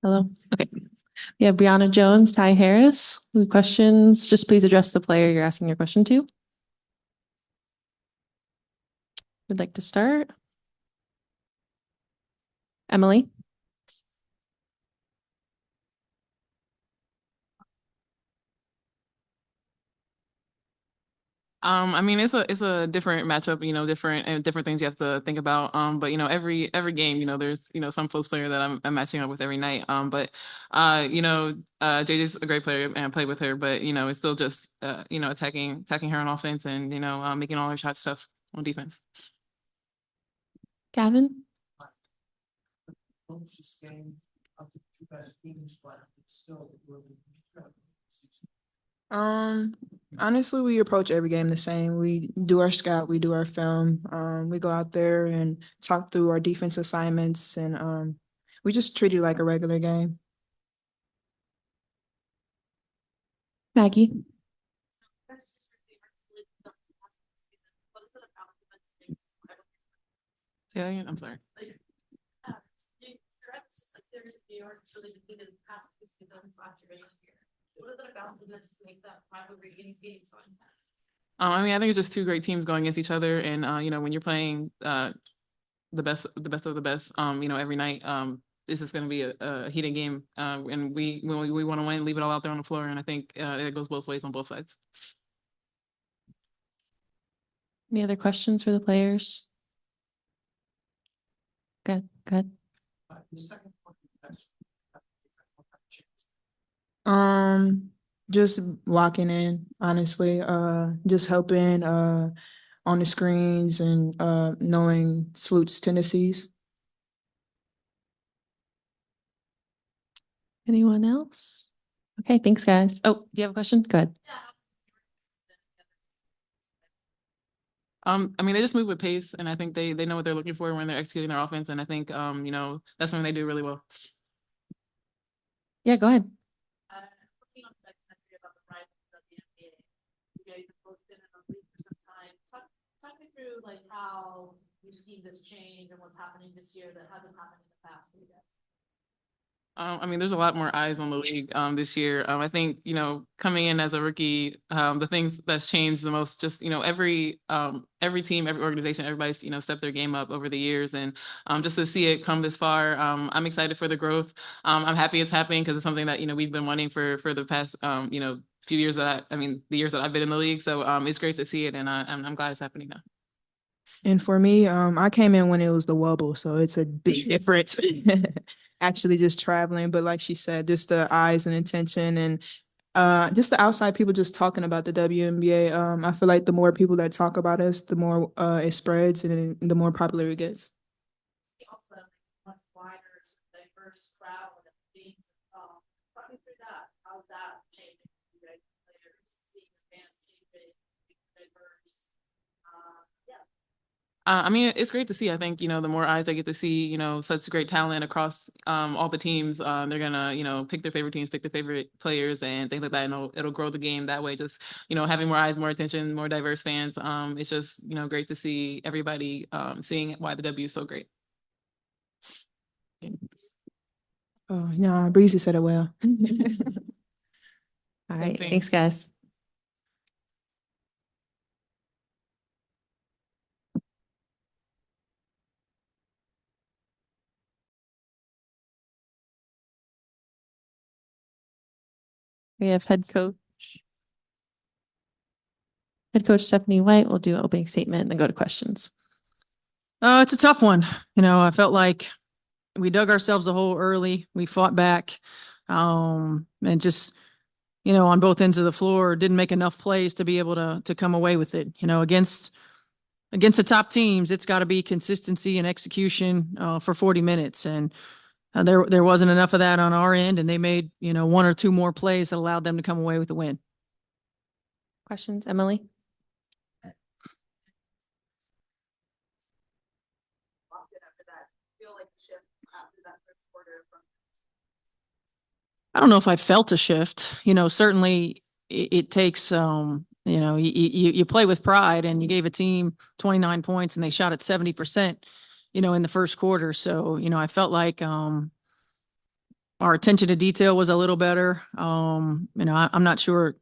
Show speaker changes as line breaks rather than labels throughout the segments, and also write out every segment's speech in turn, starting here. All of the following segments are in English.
Hello. Okay. We have Brionna Jones, Ty Harris. Any questions? Just please address the player you're asking your question to. Would like to start? Emily.
I mean, it's a different matchup, different things you have to think about. But every game, there's some post player that I'm matching up with every night. JJ's a great player and I play with her, but it's still just attacking her on offense and making all her shots tough on defense.
Gavin.
Honestly, we approach every game the same. We do our scout, we do our film. We go out there and talk through our defense assignments, and we just treat it like a regular game.
Maggie.
Say that again. I'm sorry. I mean, I think it's just two great teams going against each other, and when you're playing the best of the best, every night, it's just going to be a heated game, and when we want to win, leave it all out there on the floor, and I think it goes both ways on both sides.
Any other questions for the players? Good.
Just locking in, honestly. Just helping on the screens and knowing Sloot's tendencies.
Anyone else? Okay, thanks, guys. Oh, do you have a question? Go ahead.
I mean, they just move with pace, and I think they know what they're looking for when they're executing their offense, and I think that's something they do really well.
Yeah, go ahead.
Talk me through like how you've seen this change and what's happening this year that hasn't happened in the past for you guys.
I mean, there's a lot more eyes on the league this year. I think coming in as a rookie, the things that's changed the most, just every team, every organization, everybody's stepped their game up over the years, and just to see it come this far, I'm excited for the growth. I'm happy it's happening because it's something that we've been wanting for the past few years the years that I've been in the league. So it's great to see it, and I'm glad it's happening now.
And for me, I came in when it was the wobble, so it's a big difference. Actually just traveling, but like she said, just the eyes and attention and just the outside people just talking about the WNBA. I feel like the more people that talk about us, the more it spreads and the more popular it gets.
Also, much wider, diverse crowd and things. Talk me through that. How's that changing? You guys, players seeing advanced, diverse. Yeah.
I mean, it's great to see. I think, the more eyes I get to see, such great talent across all the teams, they're gonna, pick their favorite teams, pick their favorite players and things like that. And it'll grow the game that way. Just, having more eyes, more attention, more diverse fans. It's just, great to see everybody seeing why the W is so great.
Oh, yeah, Breezy said it well.
All right, thanks, guys. We have head coach Stephanie White. We'll do an opening statement and then go to questions.
It's a tough one. I felt like we dug ourselves a hole early. We fought back, and just, on both ends of the floor, didn't make enough plays to be able to come away with it. Against the top teams, it's got to be consistency and execution for 40 minutes, and there wasn't enough of that on our end, and they made one or two more plays that allowed them to come away with the win.
Questions, Emily?
I don't know if I felt a shift. Certainly it takes, you play with pride, and you gave a team 29 points and they shot at 70%, in the first quarter. So, I felt like our our attention to detail was a little better. I'm not sure,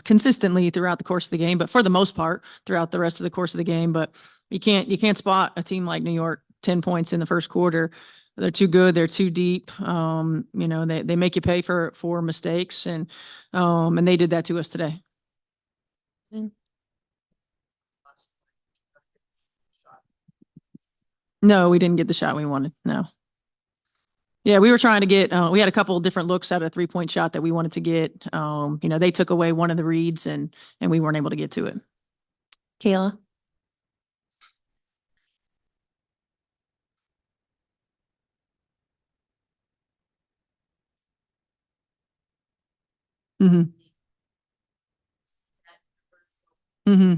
consistently throughout the course of the game, but for the most part, throughout the rest of the course of the game. But you can't spot a team like New York 10 points in the first quarter. They're too good. They're too deep. They make you pay for mistakes, and they did that to us today. No, we didn't get the shot we wanted. No. Yeah, we were trying to get, we had a couple of different looks at a 3-point shot that we wanted to get. They took away one of the reads, and we weren't able to get to it.
Kayla.
Mm-hmm. Mm-hmm.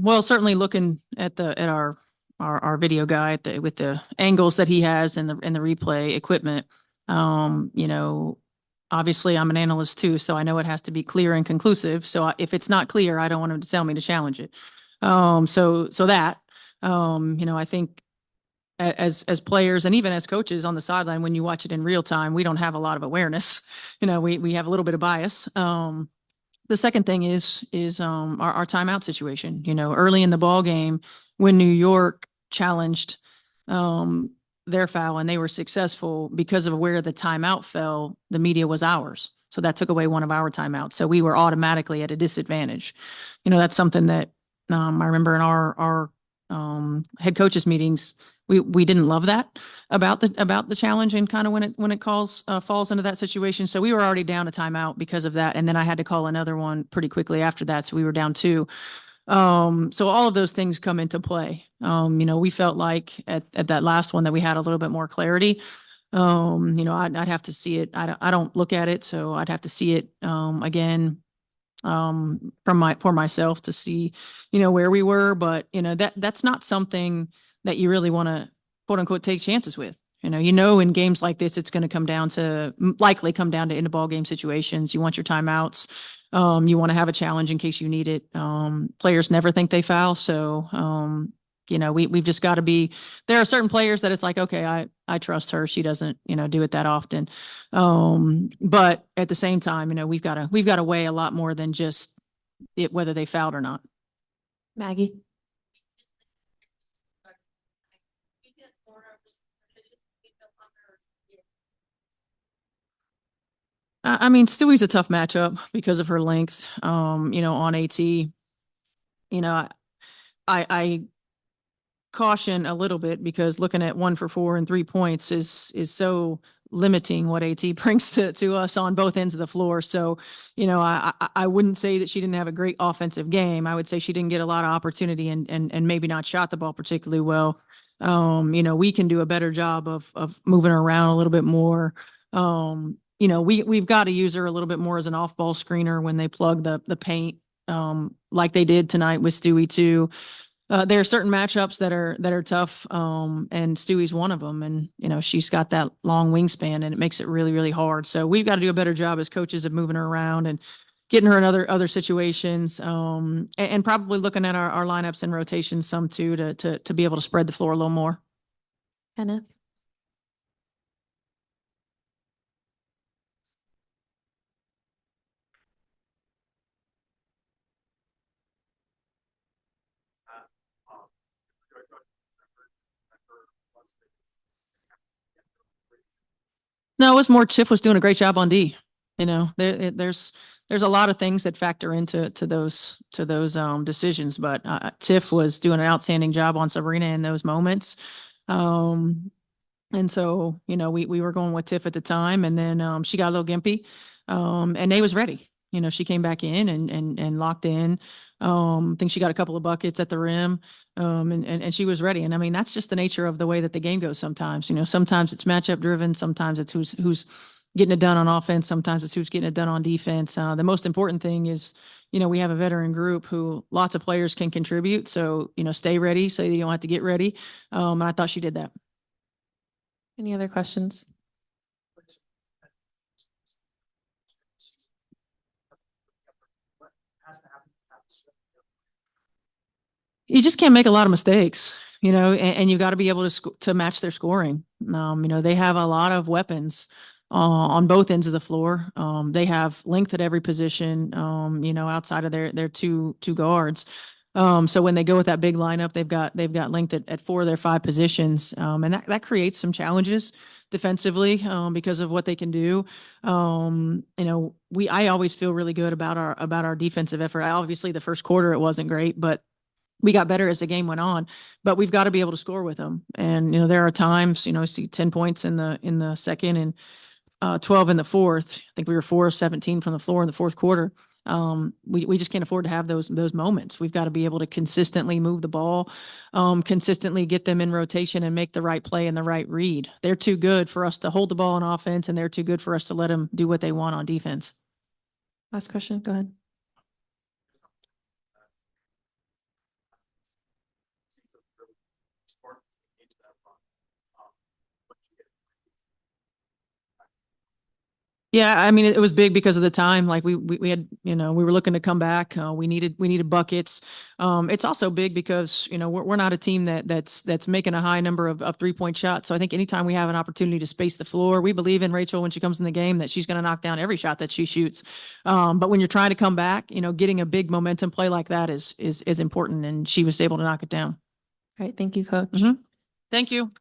Well, certainly looking at our video guy with the angles that he has and the replay equipment. Obviously I'm an analyst too, so I know it has to be clear and conclusive. So if it's not clear, I don't want him to tell me to challenge it. So that, I think as players and even as coaches on the sideline, when you watch it in real time, we don't have a lot of awareness. We have a little bit of bias. The second thing is our timeout situation. Early in the ball game, when New York challenged their foul and they were successful because of where the timeout fell, the media was ours. So that took away one of our timeouts. So we were automatically at a disadvantage. That's something that I remember in our head coaches meetings. We didn't love that about the challenge and kind of when it falls into that situation. So we were already down a timeout because of that, and then I had to call another one pretty quickly after that. So we were down 2. So all of those things come into play. We felt like at that last one that we had a little bit more clarity. I'd have to see it. I don't look at it, so I'd have to see it again for myself to see where we were. But that's not something that you really want to quote unquote take chances with. In games like this, it's going to likely come down to end of ball game situations. You want your timeouts. You want to have a challenge in case you need it. Players never think they foul. So, we've just got to be, there are certain players that it's like, okay, I trust her. She doesn't, do it that often. But at the same time, we've got to weigh a lot more than just whether they fouled or not.
Maggie.
Stewie's a tough matchup because of her length. On AT, I caution a little bit because looking at 1 for 4 and 3 points is so limiting what AT brings to us on both ends of the floor. So, I wouldn't say that she didn't have a great offensive game. I would say she didn't get a lot of opportunity and maybe not shot the ball particularly well. We can do a better job of moving her around a little bit more. We've got to use her a little bit more as an off-ball screener when they plug the paint, like they did tonight with Stewie too. There are certain matchups that are tough, and Stewie's one of them. And she's got that long wingspan, and it makes it really, really hard. So we've got to do a better job as coaches of moving her around and getting her in other situations, and probably looking at our lineups and rotations some too to be able to spread the floor a little more.
Kenneth.
No, it was more Tiff was doing a great job on D. There's a lot of things that factor into those decisions, but Tiff was doing an outstanding job on Sabrina in those moments. And so, we were going with Tiff at the time, and then she got a little gimpy, and Nay was ready. She came back in and locked in. I think she got a couple of buckets at the rim, and she was ready. And that's just the nature of the way that the game goes sometimes. Sometimes it's matchup driven, sometimes it's who's getting it done on offense, sometimes it's who's getting it done on defense. The most important thing is, we have a veteran group who lots of players can contribute. So, stay ready so you don't have to get ready. And I thought she did that.
Any other questions?
you just can't make a lot of mistakes, and you've got to be able to match their scoring. They have a lot of weapons on both ends of the floor. They have length at every position, outside of their two guards. So when they go with that big lineup, they've got length at 4 of their 5 positions. And that creates some challenges defensively, because of what they can do. I always feel really good about our defensive effort. Obviously the first quarter, it wasn't great, but we got better as the game went on, but we've got to be able to score with them. And, there are times, see 10 points in the second and 12 in the fourth. I think we were 4 of 17 from the floor in the fourth quarter. We just can't afford to have those moments. We've got to be able to consistently move the ball, consistently get them in rotation and make the right play and the right read. They're too good for us to hold the ball on offense, and they're too good for us to let them do what they want on defense.
Last question. Go ahead.
Yeah, I mean, it was big because of the time. Like we had, we were looking to come back. We needed buckets. It's also big because, we're not a team that's making a high number of 3-point shots. So I think anytime we have an opportunity to space the floor, we believe in Rachel when she comes in the game that she's going to knock down every shot that she shoots. But when you're trying to come back, getting a big momentum play like that is important, and she was able to knock it down.
All right. Thank you, Coach.
Thank you.